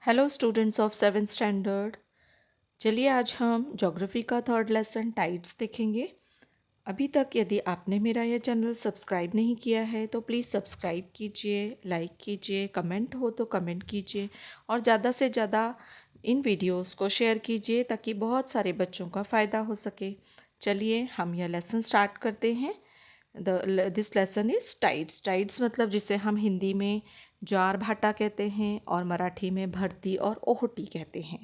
Hello students of 7th standard. चलिए आज हम ज्योग्राफी का थर्ड लेसन टाइड्स देखेंगे। अभी तक यदि आपने मेरा यह चैनल सब्सक्राइब नहीं किया है तो प्लीज़ सब्सक्राइब कीजिए, लाइक कीजिए, कमेंट हो तो कमेंट कीजिए और ज़्यादा से ज़्यादा इन वीडियोस को शेयर कीजिए ताकि बहुत सारे बच्चों का फ़ायदा हो सके। चलिए हम यह लेसन स्टार्ट करते हैं। This lesson is tides. Tides मतलब जिसे हम हिंदी में ज्वार भाटा कहते हैं और मराठी में भरती और ओहटी कहते हैं।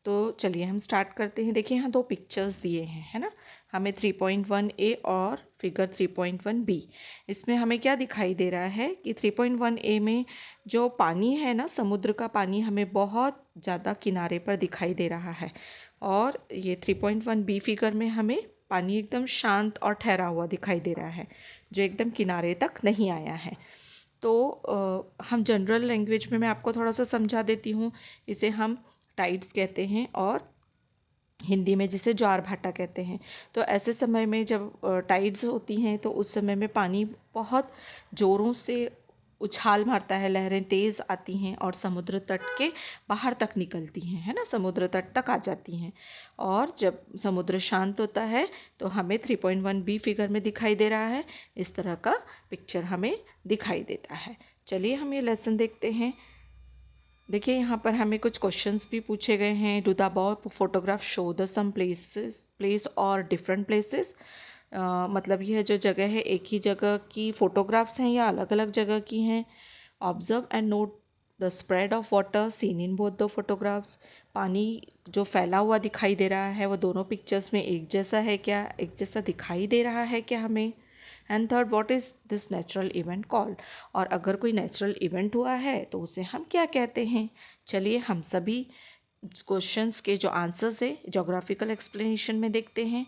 तो चलिए हम स्टार्ट करते हैं। देखिए यहाँ दो पिक्चर्स दिए हैं, है ना। हमें 3.1 ए और फिगर 3.1 बी। इसमें हमें क्या दिखाई दे रहा है कि 3.1 ए में जो पानी है ना, समुद्र का पानी हमें बहुत ज़्यादा किनारे पर दिखाई दे रहा है और ये 3.1 बी फिगर में हमें पानी एकदम शांत और ठहरा हुआ दिखाई दे रहा है, जो एकदम किनारे तक नहीं आया है। तो हम जनरल लैंग्वेज में मैं आपको थोड़ा सा समझा देती हूँ। इसे हम टाइड्स कहते हैं और हिंदी में जिसे ज्वार भाटा कहते हैं। तो ऐसे समय में जब टाइड्स होती हैं तो उस समय में पानी बहुत ज़ोरों से उछाल मारता है, लहरें तेज़ आती हैं और समुद्र तट के बाहर तक निकलती हैं, है ना, समुद्र तट तक आ जाती हैं। और जब समुद्र शांत होता है तो हमें 3.1 बी फिगर में दिखाई दे रहा है, इस तरह का पिक्चर हमें दिखाई देता है। चलिए हम ये लेसन देखते हैं। देखिए यहाँ पर हमें कुछ क्वेश्चंस भी पूछे गए हैं। Do the above photograph show the some place और डिफरेंट प्लेसेस। मतलब यह जो जगह है एक ही जगह की फ़ोटोग्राफ्स हैं या अलग अलग जगह की हैं। Observe and note the spread of water seen in both the photographs. पानी जो फैला हुआ दिखाई दे रहा है वो दोनों पिक्चर्स में एक जैसा है क्या, एक जैसा दिखाई दे रहा है क्या हमें। And third, what is this natural event called. और अगर कोई नेचुरल इवेंट हुआ है तो उसे हम क्या कहते हैं। चलिए हम सभी क्वेश्चंस के जो आंसर्स है जोग्राफिकल एक्सप्लेनेशन में देखते हैं।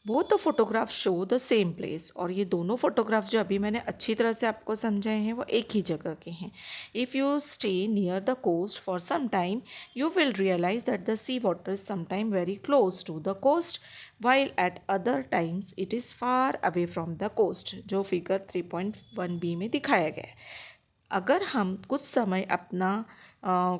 Both the photograph show the same place. और ये दोनों फोटोग्राफ जो अभी मैंने अच्छी तरह से आपको समझाए हैं वो एक ही जगह के हैं। If you stay near the coast for some time you will realize that the sea water is sometimes very close to the coast while at other times it is far away from the coast, जो figure 3.1b में दिखाया गया है। अगर हम कुछ समय अपना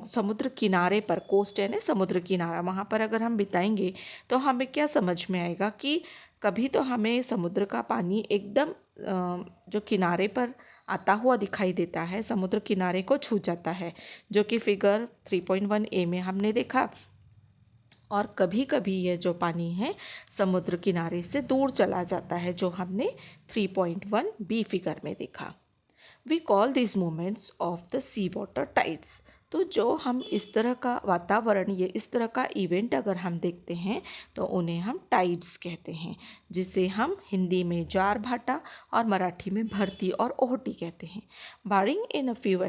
समुद्र किनारे पर, कोस्ट यानी समुद्र किनारा, वहाँ पर अगर हम बिताएंगे तो हमें क्या समझ में आएगा कि कभी तो हमें समुद्र का पानी एकदम जो किनारे पर आता हुआ दिखाई देता है, समुद्र किनारे को छू जाता है, जो कि फिगर 3.1 ए में हमने देखा। और कभी कभी यह जो पानी है समुद्र किनारे से दूर चला जाता है, जो हमने 3.1 बी फिगर में देखा। We call this moments of the sea water tides. तो जो हम इस तरह का वातावरण, ये इस तरह का इवेंट अगर हम देखते हैं तो उन्हें हम टाइड्स कहते हैं, जिसे हम हिंदी में ज्वार भाटा और मराठी में भरती और ओहटी कहते हैं। Barring in a few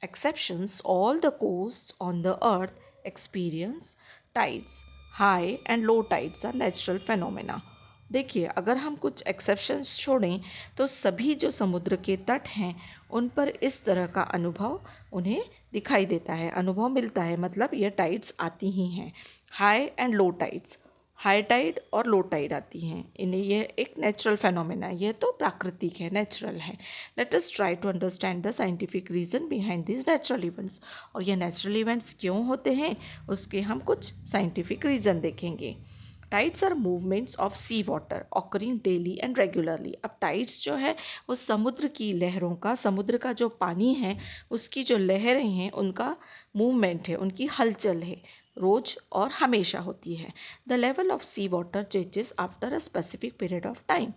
exceptions, all the coasts on the earth experience tides. High and low tides are natural phenomena. देखिए अगर हम कुछ एक्सेप्शंस छोड़ें तो सभी जो समुद्र के तट हैं उन पर इस तरह का अनुभव उन्हें दिखाई देता है, अनुभव मिलता है। मतलब ये टाइड्स आती ही हैं। High and low tides, high tide और लो टाइड आती हैं, इन्हें यह एक नेचुरल फेनोमेना, यह तो प्राकृतिक है, नेचुरल है। Let us try to understand the scientific reason behind this natural events. और ये नेचुरल इवेंट्स क्यों होते हैं उसके हम कुछ साइंटिफिक रीज़न देखेंगे। Tides are movements of sea water occurring daily and regularly. अब टाइड्स जो है वो समुद्र की लहरों का, समुद्र का जो पानी है उसकी जो लहरें हैं उनका मूवमेंट है, उनकी हलचल है, रोज और हमेशा होती है। The level of sea water changes after a specific period of time.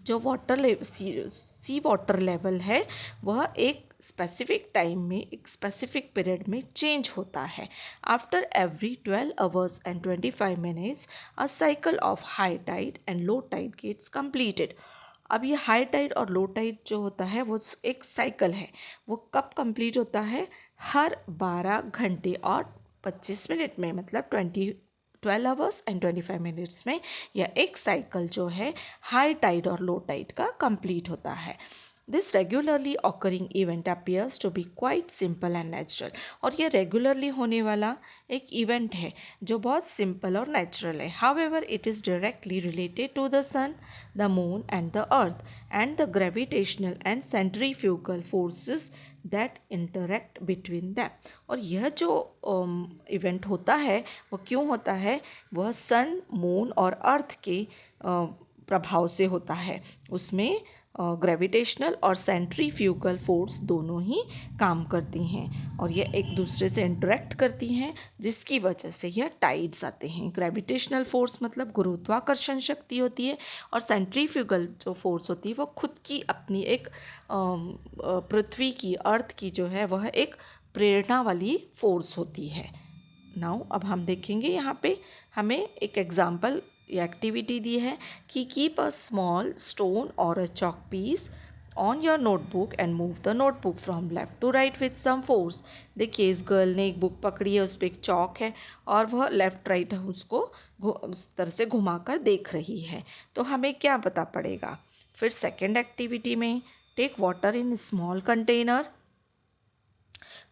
जो सी वाटर लेवल है वह एक स्पेसिफिक टाइम में, एक स्पेसिफिक पीरियड में चेंज होता है। After every 12 hours and 25 minutes a cycle of high tide and low tide gets completed. अब ये हाई टाइड और लो टाइड जो होता है वो एक साइकिल है। वो कब कंप्लीट होता है? हर 12 घंटे और 25 मिनट में, मतलब 12 आवर्स एंड 25 मिनट्स में यह एक साइकिल जो है हाई टाइड और लो टाइड का कंप्लीट होता है। This regularly occurring event appears to be quite simple and natural. और ये रेगुलरली होने वाला एक इवेंट है जो बहुत सिंपल और नेचुरल है। However it is directly related to the sun, the moon and the earth and the gravitational and centrifugal forces that interact between them. और यह जो इवेंट होता है वो क्यों होता है, वह सन, मून और अर्थ के प्रभाव से होता है। उसमें ग्रेविटेशनल और सेंट्रीफ्यूगल फोर्स दोनों ही काम करती हैं और ये एक दूसरे से इंटरेक्ट करती हैं, जिसकी वजह से यह टाइड्स आते हैं। ग्रेविटेशनल फोर्स मतलब गुरुत्वाकर्षण शक्ति होती है और सेंट्रीफ्यूगल जो फोर्स होती है वो खुद की अपनी एक पृथ्वी की, अर्थ की जो है वह एक प्रेरणा वाली फोर्स होती है। नाउ अब हम देखेंगे यहाँ पे हमें एक एग्जाम्पल या एक्टिविटी दी है कि कीप अ स्मॉल स्टोन और a chalk piece on your notebook and move the notebook from left to right with some force. देखिए इस गर्ल ने एक बुक पकड़ी है, उस पर एक चॉक है और वह लेफ्ट राइट उसको उस तरह से घुमाकर देख रही है। तो हमें क्या पता पड़ेगा। फिर सेकेंड एक्टिविटी में take water in small container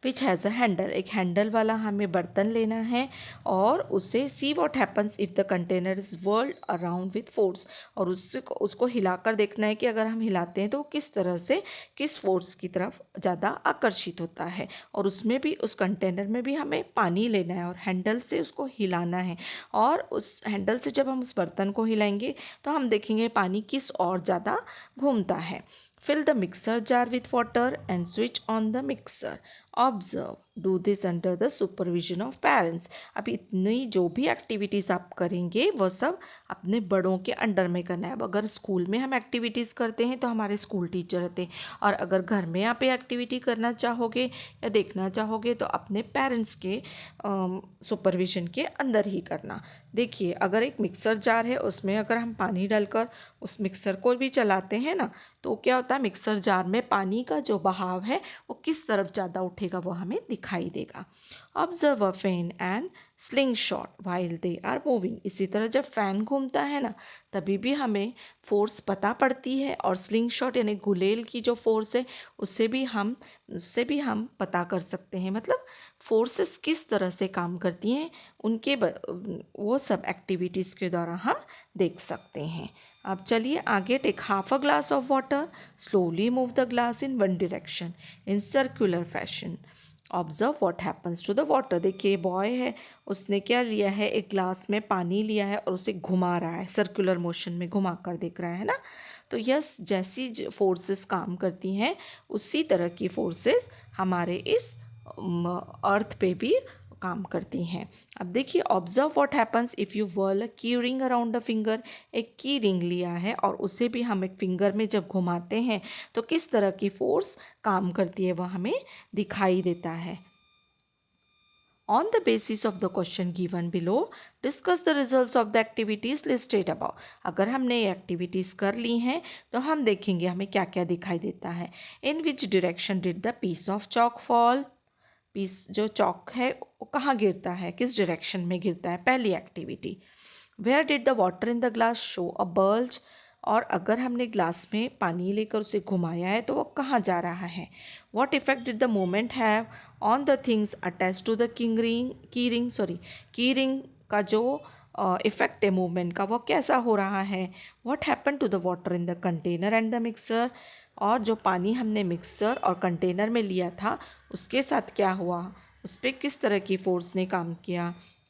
which has a handle. एक हैंडल वाला हमें बर्तन लेना है और उसे see what happens if the container is whirled around with force. और उसको हिलाकर देखना है कि अगर हम हिलाते हैं तो किस तरह से, किस फोर्स की तरफ ज़्यादा आकर्षित होता है। और उसमें भी, उस कंटेनर में भी हमें पानी लेना है और हैंडल से उसको हिलाना है। और उस हैंडल से जब हम उस बर्तन को हिलाएंगे तो हम देखेंगे पानी किस ओर ज़्यादा घूमता है। Fill the mixer jar with water and switch on the mixer. Observe. Do this under the supervision of parents. अभी इतनी जो भी एक्टिविटीज़ आप करेंगे वो सब अपने बड़ों के अंडर में करना है। अब अगर स्कूल में हम एक्टिविटीज़ करते हैं तो हमारे स्कूल टीचर रहते हैं, और अगर घर में आप ये एक्टिविटी करना चाहोगे या देखना चाहोगे तो अपने पेरेंट्स के सुपरविजन के अंदर ही करना। देखिए अगर एक मिक्सर जार है, उसमें अगर हम पानी डालकर उस मिक्सर को भी चलाते हैं ना, तो क्या होता है, मिक्सर जार में पानी का जो बहाव है वो किस तरफ ज़्यादा उठेगा वो हमें दिखाई देगा। Observe a fan and slingshot while they are moving. इसी तरह जब फ़ैन घूमता है ना तभी भी हमें फोर्स पता पड़ती है, और स्लिंग शॉट यानी गुलेल की जो फोर्स है उससे भी हम पता कर सकते हैं। मतलब फोर्सेस किस तरह से काम करती हैं उनके वो सब एक्टिविटीज़ के द्वारा हम देख सकते हैं। अब चलिए आगे। Take half a glass of water, slowly move the glass in one direction in circular fashion. Observe what happens to the water. देखिए बॉय है, उसने क्या लिया है, एक ग्लास में पानी लिया है और उसे घुमा रहा है, सर्कुलर मोशन में घुमा कर देख रहा है ना। तो यस, जैसी फोर्सेस काम करती हैं उसी तरह की फोर्सेस हमारे इस अर्थ पे भी काम करती हैं। अब देखिए observe what happens if you whirl a key ring around the finger. एक की रिंग लिया है और उसे भी हम एक फिंगर में जब घुमाते हैं तो किस तरह की फोर्स काम करती है वह हमें दिखाई देता है। On the basis of the question given below, discuss the results of the activities listed above. अगर हमने ये एक्टिविटीज़ कर ली हैं तो हम देखेंगे हमें क्या क्या दिखाई देता है। In which direction did the piece of chalk fall? Piece जो चॉक है वो कहाँ गिरता है, किस डायरेक्शन में गिरता है, पहली activity. Where did the water in the glass show a bulge. और अगर हमने ग्लास में पानी लेकर उसे घुमाया है तो वो कहाँ जा रहा है। What effect did the moment have on the things attach to the key ring का जो इफेक्ट है मूवमेंट का वो कैसा हो रहा है। What happen to the water in the container and the mixer. और जो पानी हमने मिक्सर और कंटेनर में लिया था उसके साथ क्या हुआ, उस पर किस तरह की फोर्स ने काम किया।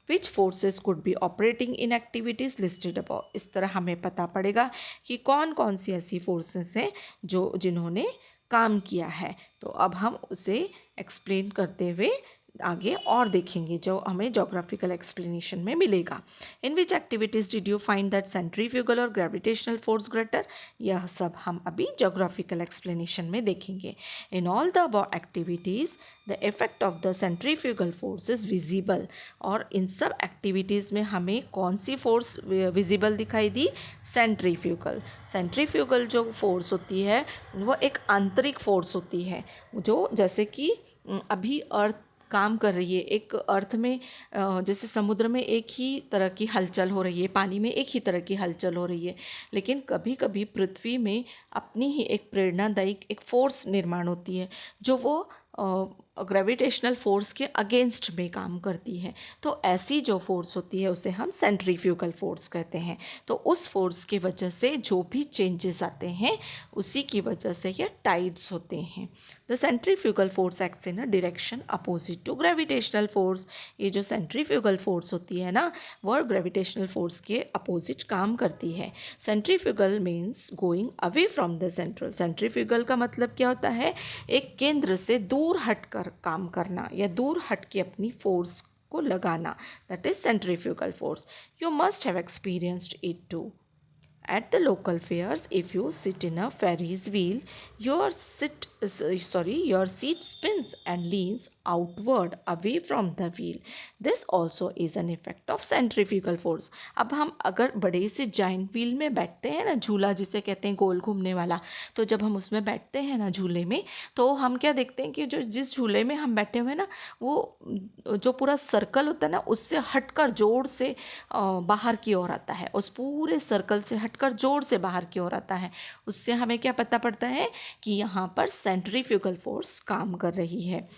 Which forces could be operating in activities listed above. इस तरह हमें पता पड़ेगा कि कौन कौन सी ऐसी फोर्सेस हैं जिन्होंने काम किया है। तो अब हम उसे एक्सप्लेन करते हुए आगे और देखेंगे जो हमें जोग्राफिकल एक्सप्लेनेशन में मिलेगा। In which activities did you find that centrifugal और ग्रेविटेशनल फोर्स ग्रेटर। यह सब हम अभी जोग्राफिकल एक्सप्लेनेशन में देखेंगे। In all the above activities the effect of the centrifugal force is visible. और इन सब एक्टिविटीज़ में हमें कौन सी फोर्स विजिबल दिखाई दी, सेंट्रीफ्यूगल। सेंट्रीफ्यूगल जो फोर्स होती है वो एक आंतरिक फोर्स होती है, जो जैसे कि अभी अर्थ काम कर रही है, एक अर्थ में जैसे समुद्र में एक ही तरह की हलचल हो रही है, पानी में एक ही तरह की हलचल हो रही है, लेकिन कभी कभी पृथ्वी में अपनी ही एक प्रेरणादायी एक फोर्स निर्माण होती है जो वो ग्रेविटेशनल फोर्स के अगेंस्ट में काम करती है। तो ऐसी जो फोर्स होती है उसे हम सेंट्रीफ्यूगल फोर्स कहते हैं। तो उस फोर्स की वजह से जो भी चेंजेस आते हैं उसी की वजह से ये टाइड्स होते हैं। The centrifugal force acts in a direction opposite to gravitational force. ये जो सेंट्रीफ्यूगल फोर्स होती है ना, वो ग्रेविटेशनल फोर्स के अपोजिट काम करती है। Centrifugal means going away from the central. Centrifugal का मतलब क्या होता है? एक केंद्र से दूर हटकर काम करना या दूर हट के अपनी फोर्स को लगाना, that is centrifugal force. You must have experienced it too. At the local fairs, if you sit in a Ferris wheel, your seat spins and leans outward away from the wheel. This also is an effect of centrifugal force. अब हम अगर बड़े से giant wheel में बैठते हैं ना, झूला जिसे कहते हैं गोल घूमने वाला, तो जब हम उसमें बैठते हैं ना झूले में, तो हम क्या देखते हैं कि जिस झूले में हम बैठे हुए हैं ना, वो जो पूरा सर्कल होता है ना, उससे हटकर जोर से बाहर की ओर आता है। उस पूरे सर्कल से हटकर जोर से बाहर की ओर आता है। उससे हमें क्या पता पड़ता है कि यहाँ पर सेंट्रीफ्यूगल फोर्स काम कर रही है।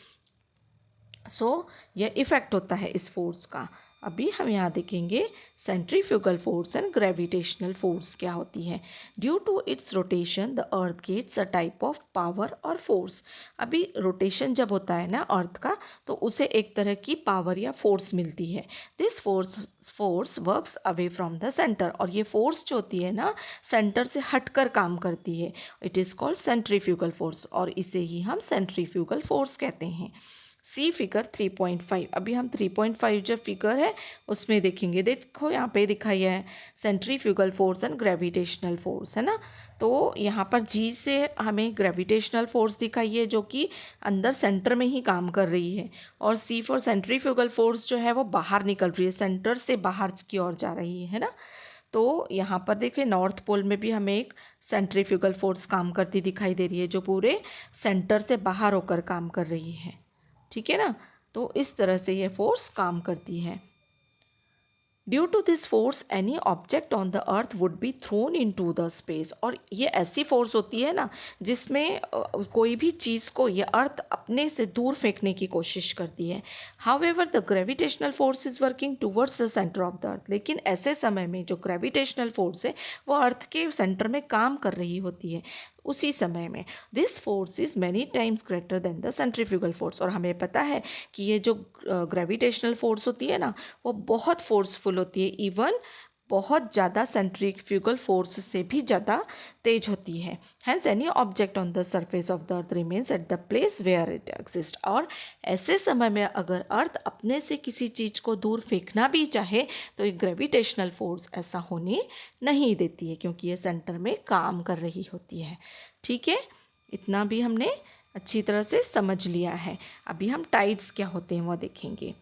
सो यह इफ़ेक्ट होता है इस फोर्स का। अभी हम यहाँ देखेंगे centrifugal force and gravitational force क्या होती है। Due to its rotation the earth gets a type of power और फोर्स। अभी रोटेशन जब होता है ना अर्थ का, तो उसे एक तरह की पावर या फोर्स मिलती है। This force works away from the centre. और ये फोर्स जो होती है ना, सेंटर से हटकर काम करती है। It is called centrifugal force और इसे ही हम सेंट्रीफ्यूगल फोर्स कहते हैं। सी फिगर 3.5। अभी हम 3.5 जो फिगर है उसमें देखेंगे। देखो यहाँ पे दिखाई है centrifugal force and gravitational force, है ना। तो यहाँ पर जी से हमें ग्रेविटेशनल फोर्स दिखाई है जो कि अंदर सेंटर में ही काम कर रही है, और सी फॉर सेंट्रीफ्यूगल फोर्स जो है वो बाहर निकल रही है, सेंटर से बाहर की ओर जा रही है ना। तो यहाँ पर देखिए नॉर्थ पोल में भी हमें एक सेंट्रीफ्यूगल फोर्स काम करती दिखाई दे रही है जो पूरे सेंटर से बाहर होकर काम कर रही है, ठीक है ना। तो इस तरह से यह फोर्स काम करती है। Due to this force any object on the earth would be thrown into the space. और ये ऐसी फोर्स होती है ना जिसमें कोई भी चीज़ को ये अर्थ अपने से दूर फेंकने की कोशिश करती है। However the gravitational force is working towards the centre of the अर्थ। लेकिन ऐसे समय में जो ग्रेविटेशनल फोर्स है वो अर्थ के सेंटर में काम कर रही होती है। उसी समय में this force is many times greater than the centrifugal force. और हमें पता है कि ये जो ग्रेविटेशनल फोर्स होती है ना, वो बहुत फोर्सफुल होती है, इवन बहुत ज़्यादा सेंट्रीफ्यूगल फोर्स से भी ज़्यादा तेज होती है। Hence any object on the surface of the earth remains at the place where it exist. और ऐसे समय में अगर अर्थ अपने से किसी चीज़ को दूर फेंकना भी चाहे तो एक ग्रेविटेशनल फोर्स ऐसा होने नहीं देती है, क्योंकि ये सेंटर में काम कर रही होती है। ठीक है, इतना भी हमने अच्छी तरह से समझ लिया है। अभी हम टाइड्स क्या होते हैं वो देखेंगे।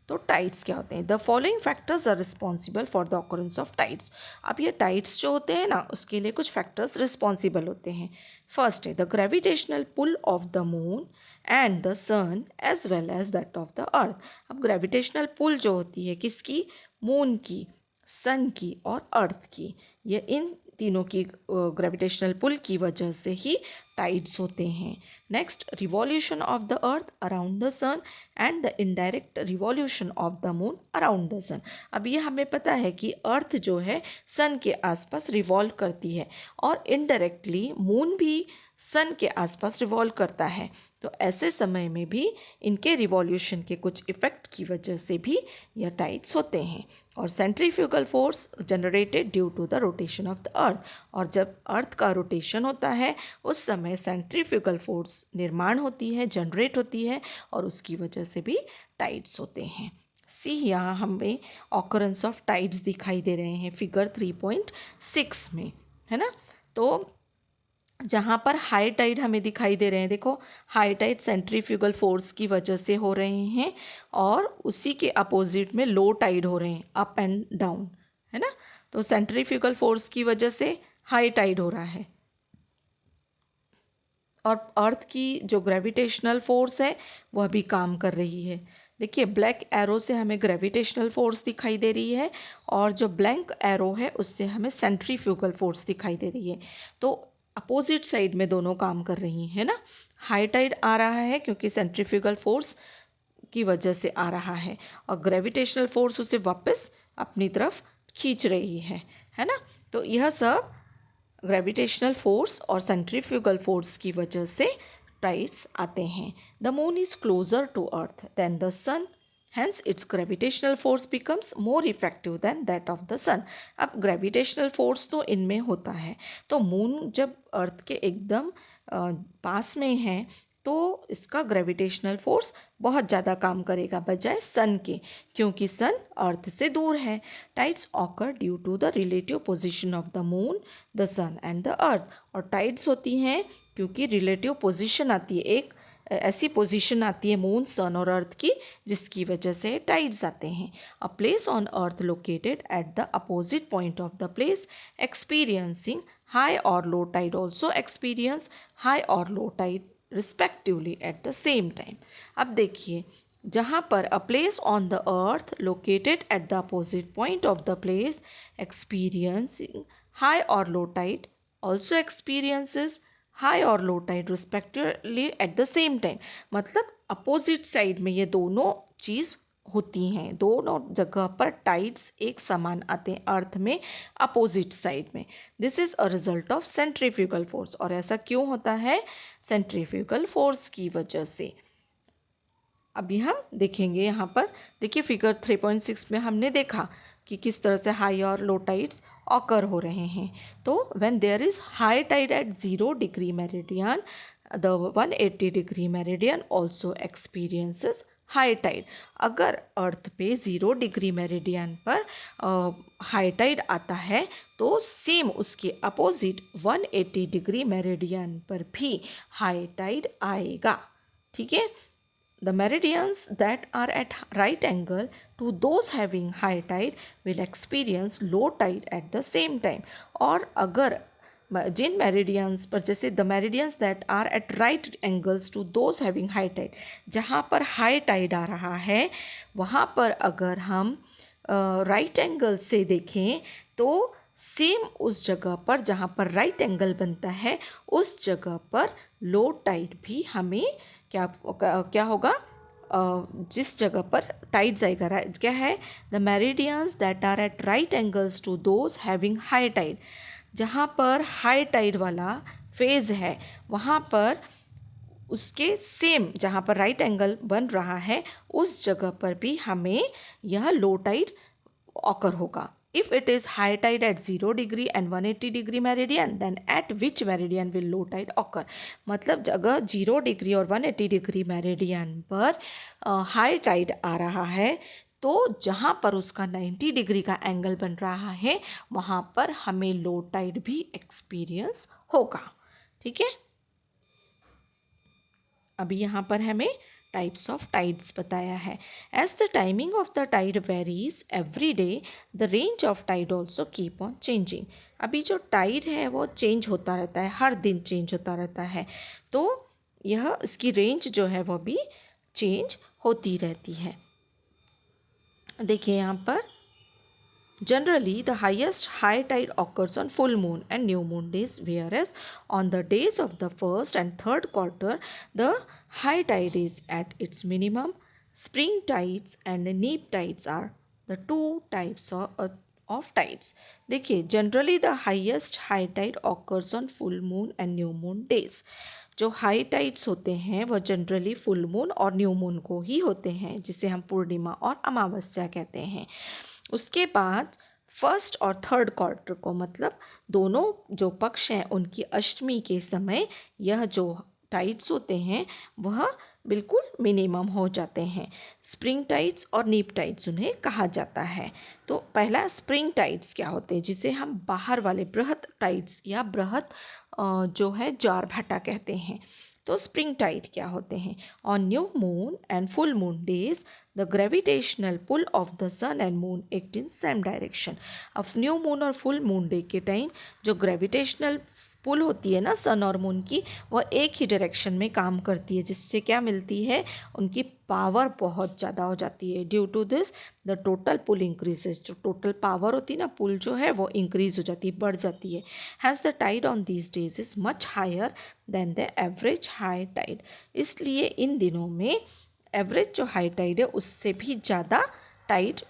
तो टाइड्स क्या होते हैं? The following factors are responsible for the occurrence of tides. अब ये टाइड्स जो होते हैं ना, उसके लिए कुछ फैक्टर्स रिस्पॉन्सिबल होते हैं। फर्स्ट है the gravitational pull of the moon and the sun as well as that of the earth. अब ग्रेविटेशनल पुल जो होती है किसकी? मून की, सन की और अर्थ की। ये इन तीनों की ग्रेविटेशनल पुल की वजह से ही टाइड्स होते हैं। Next, revolution of the earth around the sun and the indirect revolution of the moon around the sun. अब ये हमें पता है कि अर्थ जो है सन के आसपास रिवॉल्व करती है और इनडायरेक्टली मून भी सन के आसपास रिवॉल्व करता है। तो ऐसे समय में भी इनके रिवॉल्यूशन के कुछ इफ़ेक्ट की वजह से भी यह टाइड्स होते हैं। और centrifugal force generated due to the rotation of the earth. और जब अर्थ का रोटेशन होता है उस समय सेंट्रीफ्यूगल फोर्स निर्माण होती है, जनरेट होती है, और उसकी वजह से भी टाइड्स होते हैं। सी, यहाँ हमें ऑकरेंस ऑफ टाइड्स दिखाई दे रहे हैं फिगर 3.6 में, है ना। तो जहाँ पर हाई टाइड हमें दिखाई दे रहे हैं, देखो हाई टाइड सेंट्रीफ्यूगल फोर्स की वजह से हो रहे हैं और उसी के अपोजिट में लो टाइड हो रहे हैं, अप एंड डाउन, है ना। तो सेंट्रीफ्यूगल फोर्स की वजह से हाई टाइड हो रहा है और अर्थ की जो ग्रेविटेशनल फोर्स है वह भी काम कर रही है। देखिए ब्लैक एरो से हमें ग्रेविटेशनल फोर्स दिखाई दे रही है और जो ब्लैंक एरो है उससे हमें सेंट्रीफ्यूगल फोर्स दिखाई दे रही है। तो अपोजिट साइड में दोनों काम कर रही हैं ना। हाई टाइड आ रहा है क्योंकि सेंट्रीफ्यूगल फोर्स की वजह से आ रहा है, और ग्रेविटेशनल फोर्स उसे वापस अपनी तरफ खींच रही है ना। तो यह सब ग्रेविटेशनल फोर्स और सेंट्रीफ्यूगल फोर्स की वजह से टाइड्स आते हैं। The moon is closer to earth than the sun, hence its gravitational force becomes more effective than that of the sun। अब ग्रेविटेशनल फोर्स तो इनमें होता है, तो मून जब अर्थ के एकदम पास में है तो इसका ग्रेविटेशनल फोर्स बहुत ज़्यादा काम करेगा बजाय सन के, क्योंकि सन अर्थ से दूर है। Tides occur due to the relative position of the moon, the sun and the earth. और टाइड्स होती हैं क्योंकि रिलेटिव पोजीशन आती है, एक ऐसी पोजीशन आती है मून, सन और अर्थ की, जिसकी वजह से टाइड्स आते हैं। A place on earth located at the opposite point of the place experiencing high और low tide also experience high और low tide respectively at the same time. अब देखिए, जहाँ पर a place on the earth located at the opposite point of the place experiencing high और low tide also experiences high और low tide respectively at the same time, मतलब opposite side में ये दोनों चीज़ होती हैं, दोनों जगह पर टाइड्स एक समान आते हैं अर्थ में अपोजिट साइड में। This is a result of centrifugal force. और ऐसा क्यों होता है? सेंट्रीफ्यूगल फोर्स की वजह से। अभी हम देखेंगे यहाँ पर, देखिए फिगर 3.6 में हमने देखा कि किस तरह से हाई और लो टाइड्स ऑकर हो रहे हैं। तो when there is high tide at 0 degree meridian, the 180 degree meridian also experiences high tide. अगर अर्थ पे 0 डिग्री मेरिडियन पर हाई टाइड आता है तो सेम उसके अपोजिट 180 डिग्री मेरिडियन पर भी हाई टाइड आएगा। ठीक है। The meridians that are at right angle to those having high tide will experience low tide at the same time। और अगर जिन मेरिडियंस पर, जैसे the meridians that are at right angles to those having high tide, जहाँ पर high Tide आ रहा है वहाँ पर अगर हम राइट एंगल से देखें तो सेम उस जगह पर जहाँ पर राइट एंगल बनता है उस जगह पर लो टाइड भी हमें क्या होगा, जिस जगह पर टाइड्स आएगा, क्या है, the meridians that are at right angles to those having high tide, जहाँ पर हाई टाइड वाला फेज है वहाँ पर उसके सेम जहाँ पर राइट एंगल बन रहा है उस जगह पर भी हमें यह लो टाइड ऑकर होगा। If it is high tide at 0 degree and 180 degree meridian, then at which meridian will low tide occur? मतलब अगर 0 डिग्री और 180 डिग्री मेरिडियन पर हाई टाइड आ रहा है तो जहाँ पर उसका 90 डिग्री का एंगल बन रहा है वहाँ पर हमें लो टाइड भी एक्सपीरियंस होगा। ठीक है। अभी यहाँ पर हमें टाइप्स ऑफ टाइड्स बताया है। As the timing of the tide varies every day, the range of tide also keep on changing. अभी जो टाइड है वो चेंज होता रहता है, हर दिन चेंज होता रहता है, तो यह इसकी रेंज जो है वो भी चेंज होती रहती है। देखिए यहाँ पर, generally the highest high tide occurs on full moon and new moon days, whereas on the days of the first and third quarter the high tide is at its minimum। Spring tides and neap tides are the two types of tides। देखिए, generally the highest high tide occurs on full moon and new moon days। जो high tides होते हैं वो generally full moon और new moon को ही होते हैं, जिसे हम पूर्णिमा और अमावस्या कहते हैं। उसके बाद फर्स्ट और थर्ड क्वार्टर को, मतलब दोनों जो पक्ष हैं उनकी अष्टमी के समय यह जो टाइड्स होते हैं वह बिल्कुल मिनिमम हो जाते हैं। स्प्रिंग टाइड्स और नीप टाइड्स उन्हें कहा जाता है। तो पहला स्प्रिंग टाइड्स क्या होते हैं, जिसे हम बाहर वाले बृहत टाइड्स या बृहत जो है ज्वार भाटा कहते हैं। तो स्प्रिंग टाइड क्या होते हैं? On new moon and full moon days the gravitational pull of the sun and moon act in same direction. अब न्यू मून और फुल मून डे के टाइम जो ग्रेविटेशनल पुल होती है ना सन और मून की, वह एक ही डायरेक्शन में काम करती है, जिससे क्या मिलती है, उनकी पावर बहुत ज़्यादा हो जाती है। Due to this the total pull increases, जो टोटल पावर होती है ना पुल जो है वो इंक्रीज हो जाती है, बढ़ जाती है। Has the tide on these days is much higher than the average high tide, इसलिए इन दिनों में एवरेज जो हाई टाइड है उससे भी ज़्यादा टाइड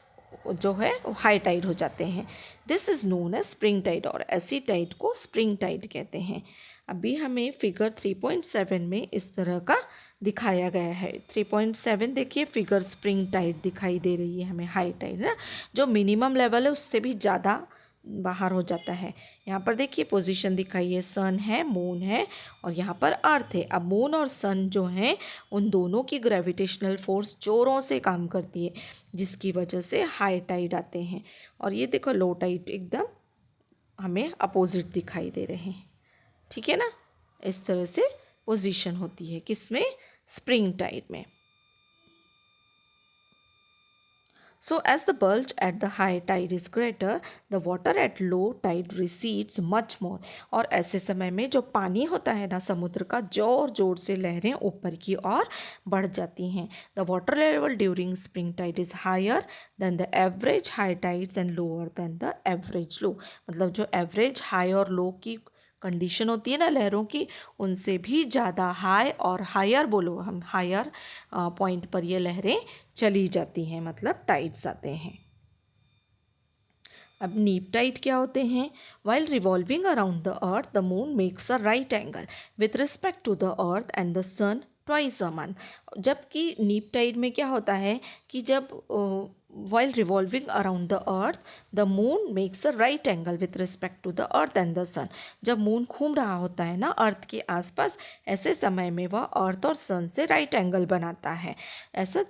जो है हाई टाइड हो जाते हैं। This is known as spring tide, और ऐसी टाइड को स्प्रिंग टाइड कहते हैं। अभी हमें फिगर 3.7 में इस तरह का दिखाया गया है। 3.7 देखिए, फिगर स्प्रिंग टाइड दिखाई दे रही है हमें, हाई टाइड ना, जो मिनिमम लेवल है उससे भी ज़्यादा बाहर हो जाता है। यहाँ पर देखिए पोजीशन दिखाई है, सन है, मून है और यहाँ पर अर्थ है। अब मून और सन जो हैं उन दोनों की ग्रेविटेशनल फोर्स जोरों से काम करती है, जिसकी वजह से हाई टाइड आते हैं। और ये देखो लो टाइड एकदम हमें अपोजिट दिखाई दे रहे हैं, ठीक है ना। इस तरह से पोजीशन होती है किसमें, स्प्रिंग टाइड में। So as the bulge at the high tide is greater, the water at low tide recedes much more. और ऐसे समय में जो पानी होता है ना समुद्र का, जोर जोर से लहरें ऊपर की ओर बढ़ जाती हैं। The water level during spring tide is higher than the average high tides and lower than the average low. मतलब जो एवरेज हाई और लो की कंडीशन होती है ना लहरों की, उनसे भी ज़्यादा हाई और हायर बोलो हम, हायर पॉइंट पर ये लहरें चली जाती हैं, मतलब टाइड्स आते हैं। अब नीप टाइड क्या होते हैं? While revolving around the earth the moon makes a right angle with respect to the earth and the sun twice a month. जबकि नीप टाइड में क्या होता है कि जब while revolving around the earth the moon makes a right angle with respect to the earth and the sun, जब moon घूम रहा होता है ना अर्थ के आसपास, ऐसे समय में वह अर्थ और सन से राइट एंगल बनाता है। ऐसा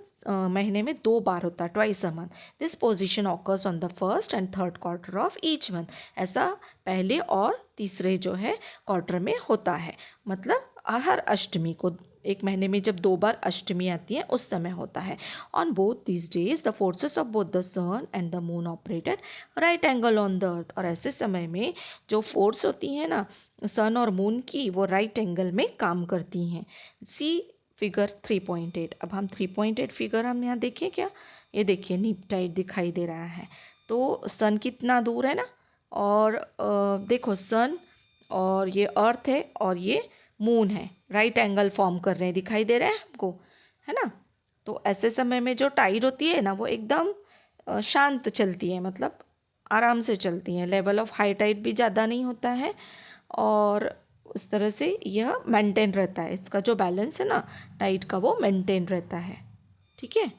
महीने में 2 बार होता है, twice a month. This position occurs on the first and third quarter of each month, ऐसा पहले और तीसरे जो है क्वार्टर में होता है। मतलब हर अष्टमी को, एक महीने में जब 2 बार अष्टमी आती है उस समय होता है। On both these days the forces of both the sun and the moon operated right angle on the earth, और ऐसे समय में जो फोर्स होती है ना सन और मून की, वो राइट एंगल में काम करती हैं। सी फिगर 3.8। अब हम 3.8 फिगर हम यहाँ देखें क्या, ये देखिए नीप टाइड दिखाई दे रहा है। तो सन कितना दूर है ना, और देखो सन और ये अर्थ है और ये मून है, राइट एंगल फॉर्म कर रहे हैं, दिखाई दे रहा है हमको, है ना। तो ऐसे समय में जो टाइड होती है ना वो एकदम शांत चलती है, मतलब आराम से चलती हैं। लेवल ऑफ हाई टाइड भी ज़्यादा नहीं होता है और उस तरह से यह मेंटेन रहता है, इसका जो बैलेंस है ना टाइड का वो मेंटेन रहता है, ठीक है।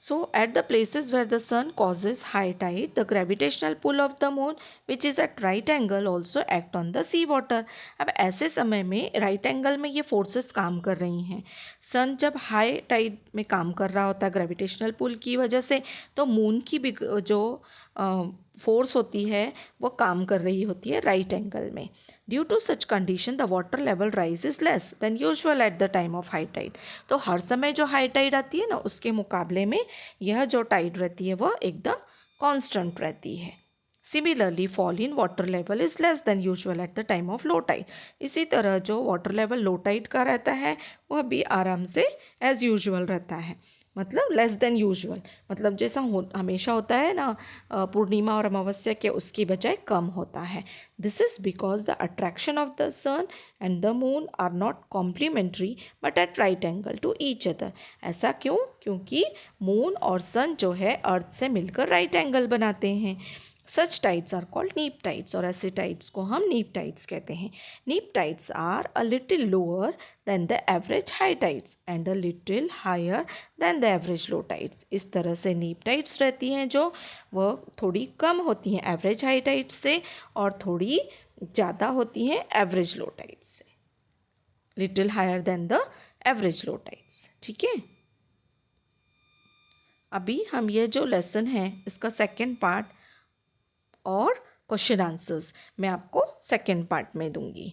So at the places where the sun causes high tide, the gravitational pull of the moon, which is at right angle, also act on the sea water. अब ऐसे समय में राइट एंगल में ये फोर्सेस काम कर रही हैं। सन जब हाई टाइड में काम कर रहा होता है ग्रेविटेशनल पुल की वजह से, तो मून की भी जो फोर्स होती है वो काम कर रही होती है राइट एंगल में। Due to such condition the water level rise is less than usual at the time of high tide. तो हर समय जो हाई टाइड आती है ना उसके मुकाबले में यह जो टाइड रहती है वह एकदम कांस्टेंट रहती है। Similarly fall in water level is less than usual at the time of low tide. इसी तरह जो वाटर लेवल लो टाइड का रहता है वह भी आराम से एज यूजुअल रहता है, मतलब लेस देन यूजुअल, मतलब जैसा हमेशा होता है ना पूर्णिमा और अमावस्या के, उसकी बजाय कम होता है। This is because the attraction of the sun and the moon are not complementary but at right angle to each other. ऐसा क्यों? क्योंकि मून और सन जो है अर्थ से मिलकर राइट एंगल बनाते हैं। सच टाइड्स आर कॉल्ड नीप टाइड्स, और ऐसे टाइड्स को हम नीप टाइड्स कहते हैं। Neap tides are a little lower than the average high tides and a little higher than the average low tides. इस तरह से नीप टाइड्स रहती हैं जो वह थोड़ी कम होती हैं एवरेज हाई टाइड्स से और थोड़ी ज़्यादा होती हैं एवरेज लो टाइड्स से, little higher than the average low tides, ठीक है। अभी हम ये जो लेसन है इसका सेकेंड पार्ट और क्वेश्चन आंसर्स मैं आपको सेकेंड पार्ट में दूंगी।